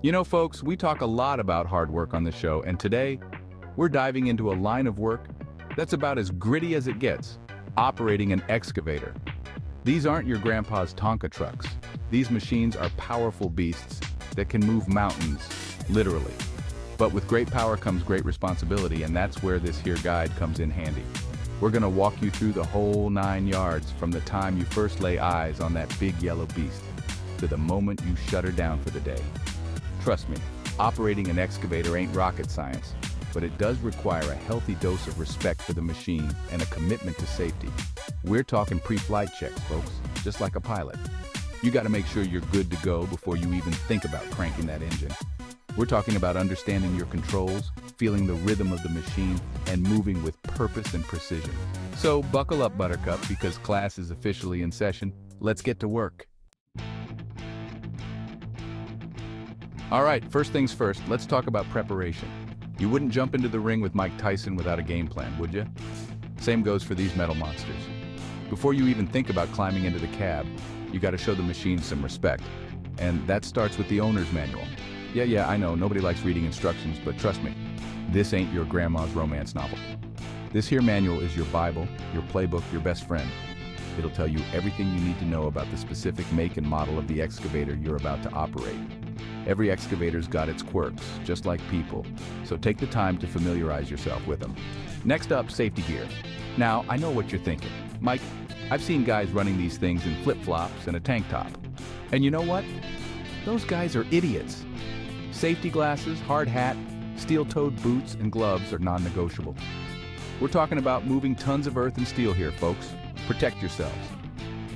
You know, folks, we talk a lot about hard work on the show, and today, we're diving into a line of work that's about as gritty as it gets, operating an excavator. These aren't your grandpa's Tonka trucks. These machines are powerful beasts that can move mountains, literally. But with great power comes great responsibility, and that's where this here guide comes in handy. We're gonna walk you through the whole 9 yards from the time you first lay eyes on that big yellow beast to the moment you shut her down for the day. Trust me, operating an excavator ain't rocket science, but it does require a healthy dose of respect for the machine and a commitment to safety. We're talking pre-flight checks, folks, just like a pilot. You gotta make sure you're good to go before you even think about cranking that engine. We're talking about understanding your controls, feeling the rhythm of the machine, and moving with purpose and precision. So buckle up, Buttercup, because class is officially in session. Let's get to work. All right, first things first, let's talk about preparation. You wouldn't jump into the ring with Mike Tyson without a game plan, would you? Same goes for these metal monsters. Before you even think about climbing into the cab, you gotta show the machine some respect. And that starts with the owner's manual. Yeah, I know, nobody likes reading instructions, but trust me, this ain't your grandma's romance novel. This here manual is your Bible, your playbook, your best friend. It'll tell you everything you need to know about the specific make and model of the excavator you're about to operate. Every excavator's got its quirks, just like people, so take the time to familiarize yourself with them. Next up, safety gear. Now, I know what you're thinking. Mike, I've seen guys running these things in flip-flops and a tank top. And you know what? Those guys are idiots. Safety glasses, hard hat, steel-toed boots, and gloves are non-negotiable. We're talking about moving tons of earth and steel here, folks. Protect yourselves.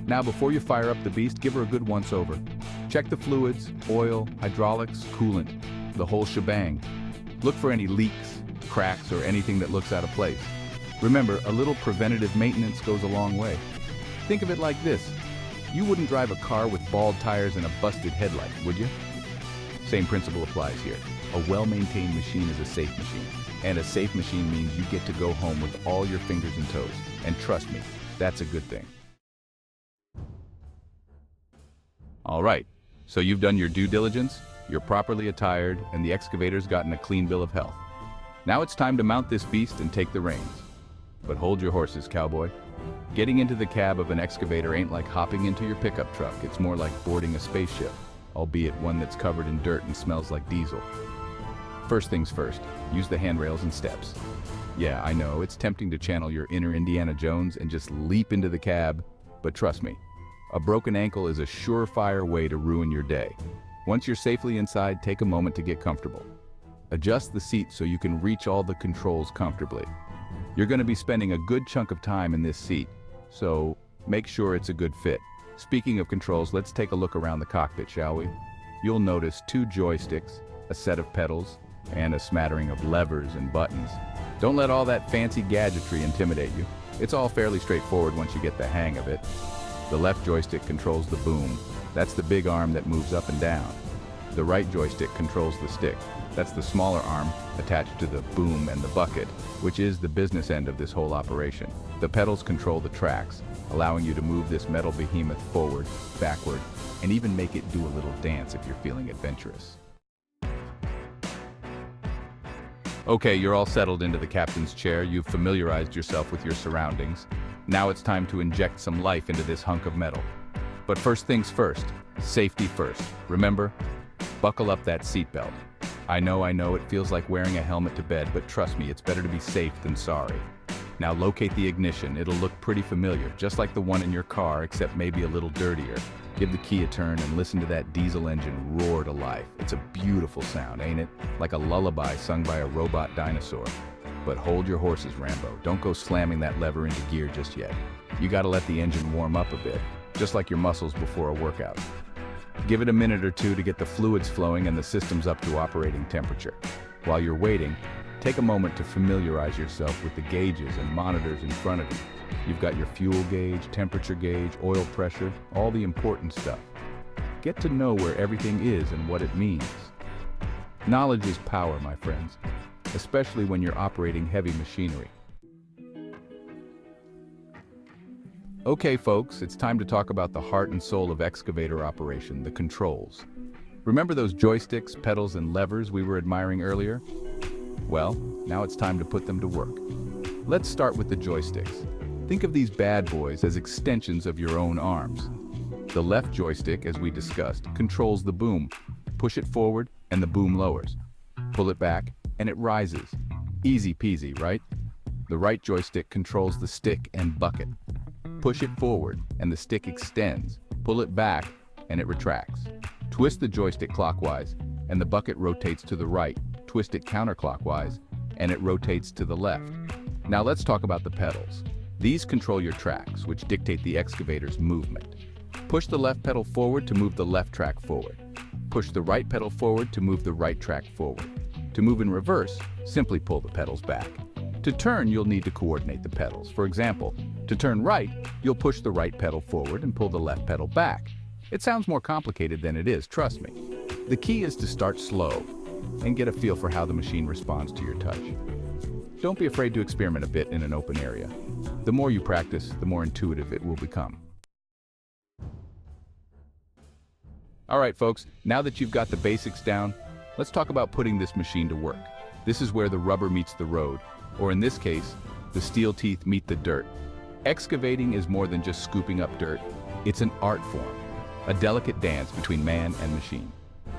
Now, before you fire up the beast, give her a good once-over. Check the fluids, oil, hydraulics, coolant, the whole shebang. Look for any leaks, cracks, or anything that looks out of place. Remember, a little preventative maintenance goes a long way. Think of it like this. You wouldn't drive a car with bald tires and a busted headlight, would you? Same principle applies here. A well-maintained machine is a safe machine. And a safe machine means you get to go home with all your fingers and toes. And trust me, that's a good thing. All right, so you've done your due diligence, you're properly attired, and the excavator's gotten a clean bill of health. Now it's time to mount this beast and take the reins. But hold your horses, cowboy. Getting into the cab of an excavator ain't like hopping into your pickup truck. It's more like boarding a spaceship, albeit one that's covered in dirt and smells like diesel. First things first, use the handrails and steps. Yeah, I know, it's tempting to channel your inner Indiana Jones and just leap into the cab, but trust me, a broken ankle is a surefire way to ruin your day. Once you're safely inside, take a moment to get comfortable. Adjust the seat so you can reach all the controls comfortably. You're going to be spending a good chunk of time in this seat, so make sure it's a good fit. Speaking of controls, let's take a look around the cockpit, shall we? You'll notice 2 joysticks, a set of pedals, and a smattering of levers and buttons. Don't let all that fancy gadgetry intimidate you. It's all fairly straightforward once you get the hang of it. The left joystick controls the boom. That's the big arm that moves up and down. The right joystick controls the stick. That's the smaller arm attached to the boom and the bucket, which is the business end of this whole operation. The pedals control the tracks, allowing you to move this metal behemoth forward, backward, and even make it do a little dance if you're feeling adventurous. Okay, you're all settled into the captain's chair. You've familiarized yourself with your surroundings. Now it's time to inject some life into this hunk of metal. But first things first, safety first. Remember, buckle up that seatbelt. I know, it feels like wearing a helmet to bed, but trust me, it's better to be safe than sorry. Now locate the ignition. It'll look pretty familiar, just like the one in your car, except maybe a little dirtier. Give the key a turn and listen to that diesel engine roar to life. It's a beautiful sound, ain't it? Like a lullaby sung by a robot dinosaur. But hold your horses, Rambo. Don't go slamming that lever into gear just yet. You gotta let the engine warm up a bit, just like your muscles before a workout. Give it a minute or two to get the fluids flowing and the systems up to operating temperature. While you're waiting, take a moment to familiarize yourself with the gauges and monitors in front of you. You've got your fuel gauge, temperature gauge, oil pressure, all the important stuff. Get to know where everything is and what it means. Knowledge is power, my friends, especially when you're operating heavy machinery. Okay, folks, it's time to talk about the heart and soul of Excavator Operation, the controls. Remember those joysticks, pedals, and levers we were admiring earlier? Well, now it's time to put them to work. Let's start with the joysticks. Think of these bad boys as extensions of your own arms. The left joystick, as we discussed, controls the boom. Push it forward and the boom lowers. Pull it back and it rises. Easy peasy, right? The right joystick controls the stick and bucket. Push it forward and the stick extends. Pull it back and it retracts. Twist the joystick clockwise and the bucket rotates to the right. Twist it counterclockwise and it rotates to the left. Now let's talk about the pedals. These control your tracks, which dictate the excavator's movement. Push the left pedal forward to move the left track forward. Push the right pedal forward to move the right track forward. To move in reverse, simply pull the pedals back. To turn, you'll need to coordinate the pedals. For example, to turn right, you'll push the right pedal forward and pull the left pedal back. It sounds more complicated than it is, trust me. The key is to start slow and get a feel for how the machine responds to your touch. Don't be afraid to experiment a bit in an open area. The more you practice, the more intuitive it will become. All right, folks, now that you've got the basics down, let's talk about putting this machine to work. This is where the rubber meets the road, or in this case, the steel teeth meet the dirt. Excavating is more than just scooping up dirt. It's an art form, a delicate dance between man and machine.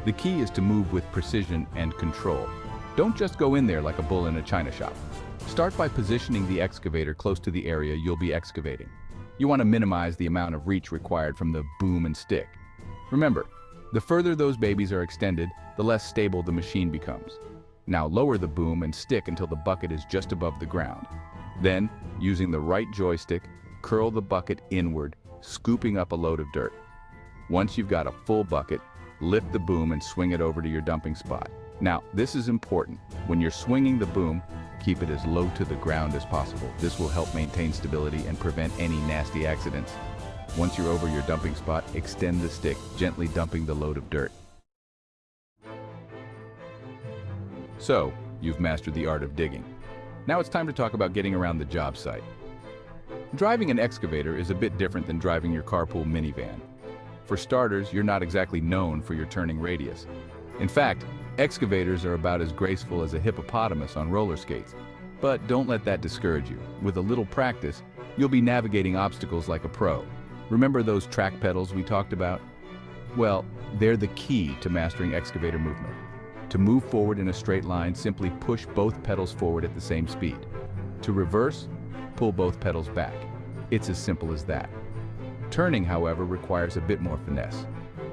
The key is to move with precision and control. Don't just go in there like a bull in a china shop. Start by positioning the excavator close to the area you'll be excavating. You want to minimize the amount of reach required from the boom and stick. Remember, the further those babies are extended, the less stable the machine becomes. Now lower the boom and stick until the bucket is just above the ground. Then, using the right joystick, curl the bucket inward, scooping up a load of dirt. Once you've got a full bucket, lift the boom and swing it over to your dumping spot. Now, this is important. When you're swinging the boom, keep it as low to the ground as possible. This will help maintain stability and prevent any nasty accidents. Once you're over your dumping spot, extend the stick, gently dumping the load of dirt. So, you've mastered the art of digging. Now it's time to talk about getting around the job site. Driving an excavator is a bit different than driving your carpool minivan. For starters, you're not exactly known for your turning radius. In fact, excavators are about as graceful as a hippopotamus on roller skates. But don't let that discourage you. With a little practice, you'll be navigating obstacles like a pro. Remember those track pedals we talked about? Well, they're the key to mastering excavator movement. To move forward in a straight line, simply push both pedals forward at the same speed. To reverse, pull both pedals back. It's as simple as that. Turning, however, requires a bit more finesse.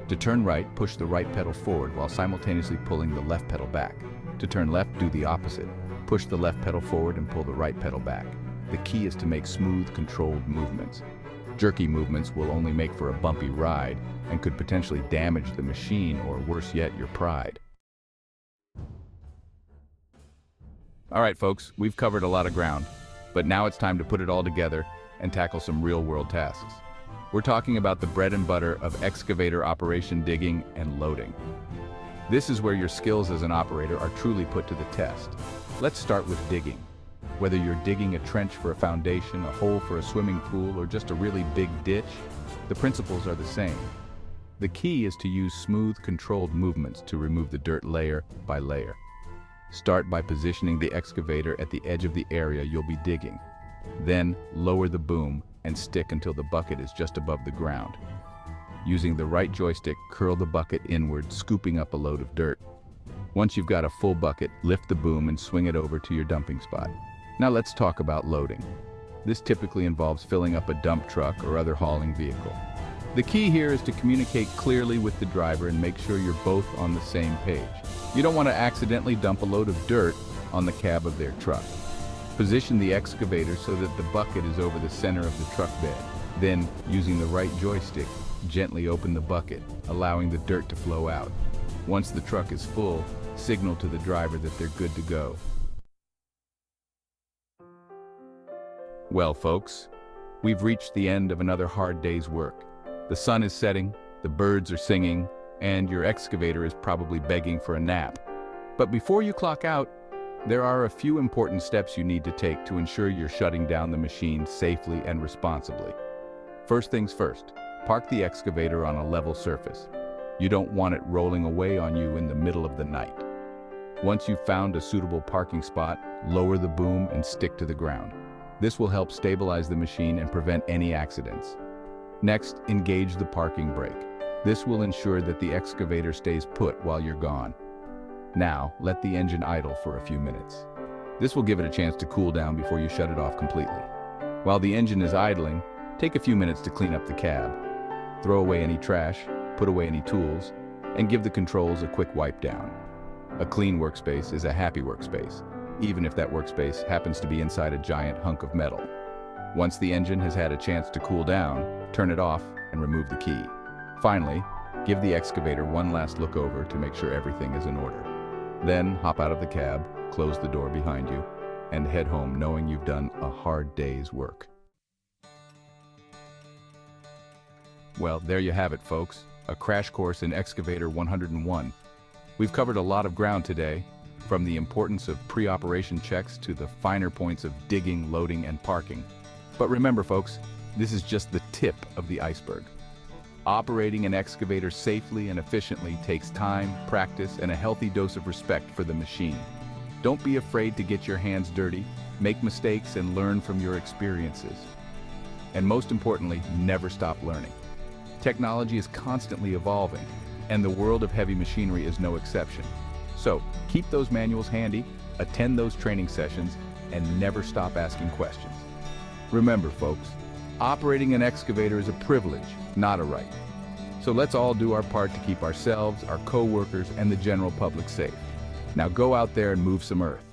To turn right, push the right pedal forward while simultaneously pulling the left pedal back. To turn left, do the opposite. Push the left pedal forward and pull the right pedal back. The key is to make smooth, controlled movements. Jerky movements will only make for a bumpy ride and could potentially damage the machine or, worse yet, your pride. All right, folks, we've covered a lot of ground, but now it's time to put it all together and tackle some real-world tasks. We're talking about the bread and butter of excavator operation, digging and loading. This is where your skills as an operator are truly put to the test. Let's start with digging. Whether you're digging a trench for a foundation, a hole for a swimming pool, or just a really big ditch, the principles are the same. The key is to use smooth, controlled movements to remove the dirt layer by layer. Start by positioning the excavator at the edge of the area you'll be digging. Then lower the boom and stick until the bucket is just above the ground. Using the right joystick, curl the bucket inward, scooping up a load of dirt. Once you've got a full bucket, lift the boom and swing it over to your dumping spot. Now let's talk about loading. This typically involves filling up a dump truck or other hauling vehicle. The key here is to communicate clearly with the driver and make sure you're both on the same page. You don't want to accidentally dump a load of dirt on the cab of their truck. Position the excavator so that the bucket is over the center of the truck bed. Then, using the right joystick, gently open the bucket, allowing the dirt to flow out. Once the truck is full, signal to the driver that they're good to go. Well, folks, we've reached the end of another hard day's work. The sun is setting, the birds are singing, and your excavator is probably begging for a nap. But before you clock out, there are a few important steps you need to take to ensure you're shutting down the machine safely and responsibly. First things first, park the excavator on a level surface. You don't want it rolling away on you in the middle of the night. Once you've found a suitable parking spot, lower the boom and stick to the ground. This will help stabilize the machine and prevent any accidents. Next, engage the parking brake. This will ensure that the excavator stays put while you're gone. Now, let the engine idle for a few minutes. This will give it a chance to cool down before you shut it off completely. While the engine is idling, take a few minutes to clean up the cab. Throw away any trash, put away any tools, and give the controls a quick wipe down. A clean workspace is a happy workspace, even if that workspace happens to be inside a giant hunk of metal. Once the engine has had a chance to cool down, turn it off and remove the key. Finally, give the excavator one last look over to make sure everything is in order. Then hop out of the cab, close the door behind you, and head home knowing you've done a hard day's work. Well, there you have it, folks. A crash course in Excavator 101. We've covered a lot of ground today, from the importance of pre-operation checks to the finer points of digging, loading, and parking. But remember, folks, this is just the tip of the iceberg. Operating an excavator safely and efficiently takes time, practice, and a healthy dose of respect for the machine. Don't be afraid to get your hands dirty, make mistakes, and learn from your experiences. And most importantly, never stop learning. Technology is constantly evolving, and the world of heavy machinery is no exception. So, keep those manuals handy, attend those training sessions, and never stop asking questions. Remember, folks, operating an excavator is a privilege, not a right. So let's all do our part to keep ourselves, our co-workers, and the general public safe. Now go out there and move some earth.